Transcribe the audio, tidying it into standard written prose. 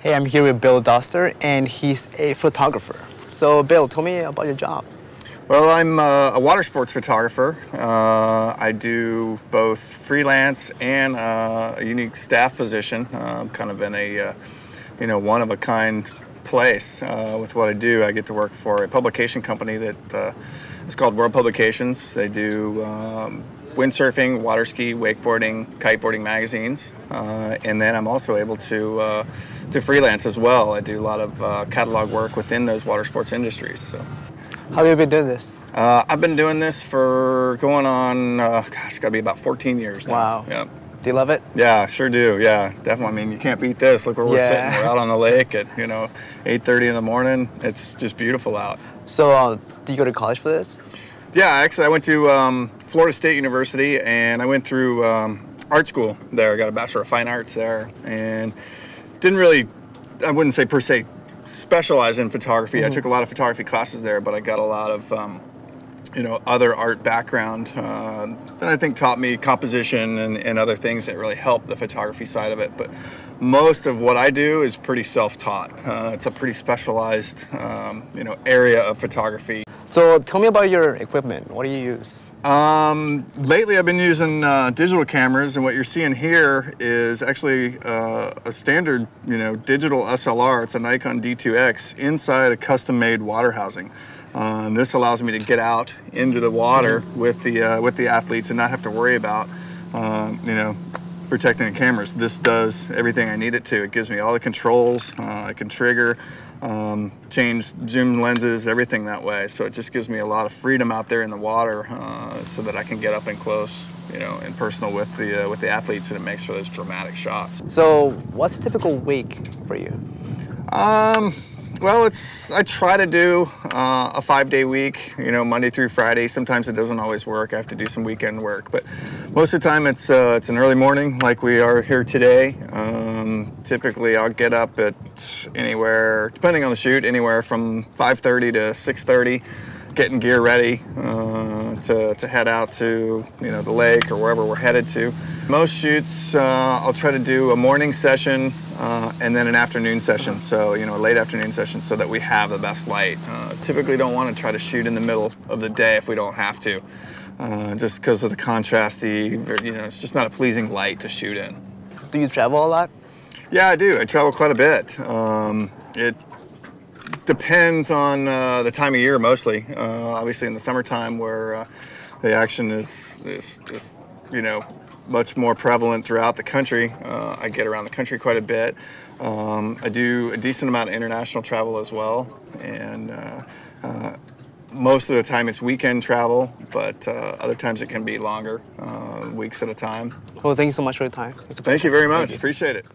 Hey, I'm here with Bill Doster, and he's a photographer. So, Bill, tell me about your job. Well, I'm a water sports photographer. I do both freelance and a unique staff position. I'm kind of in a one-of-a-kind place with what I do. I get to work for a publication company that is called World Publications. They do windsurfing, water ski, wakeboarding, kiteboarding magazines, and then I'm also able to freelance as well. I do a lot of catalog work within those water sports industries. So, How have you been doing this? I've been doing this for going on, it's got to be about 14 years now. Wow. Yep. Do you love it? Yeah, sure do. Yeah, definitely. I mean, you can't beat this. Look where we're sitting. We're out on the lake at 8:30 in the morning. It's just beautiful out. So, did you go to college for this? Yeah, actually, I went to Florida State University, and I went through art school there. I got a Bachelor of Fine Arts there, and didn't really, I wouldn't say per se, specialize in photography. I took a lot of photography classes there, but I got a lot of other art background that I think taught me composition and other things that really helped the photography side of it. But most of what I do is pretty self-taught. It's a pretty specialized area of photography. So, tell me about your equipment. What do you use? Lately I've been using digital cameras, and what you're seeing here is actually a standard digital SLR. It's a Nikon D2X inside a custom-made water housing. This allows me to get out into the water with the athletes and not have to worry about protecting the cameras. This does everything I need it to. It gives me all the controls. I can trigger, change zoom lenses, everything that way. So it just gives me a lot of freedom out there in the water, so that I can get up and close, and personal with the athletes, and it makes for those dramatic shots. So, what's a typical week for you? Well, I try to do a 5-day week, Monday through Friday. Sometimes it doesn't always work. I have to do some weekend work, but most of the time it's an early morning like we are here today. Typically I'll get up at anywhere, depending on the shoot, anywhere from 5:30 to 6:30, getting gear ready to head out to the lake or wherever we're headed to. Most shoots I'll try to do a morning session and then an afternoon session, so a late afternoon session, so that we have the best light. Typically don't want to try to shoot in the middle of the day if we don't have to, just because of the contrasty, it's just not a pleasing light to shoot in. Do you travel a lot? Yeah, I do. I travel quite a bit. It depends on the time of year mostly. Obviously in the summertime, where the action is much more prevalent throughout the country. I get around the country quite a bit. I do a decent amount of international travel as well, and most of the time it's weekend travel, but other times it can be longer, weeks at a time. Well, thank you so much for your time. Thank you very much. Appreciate it.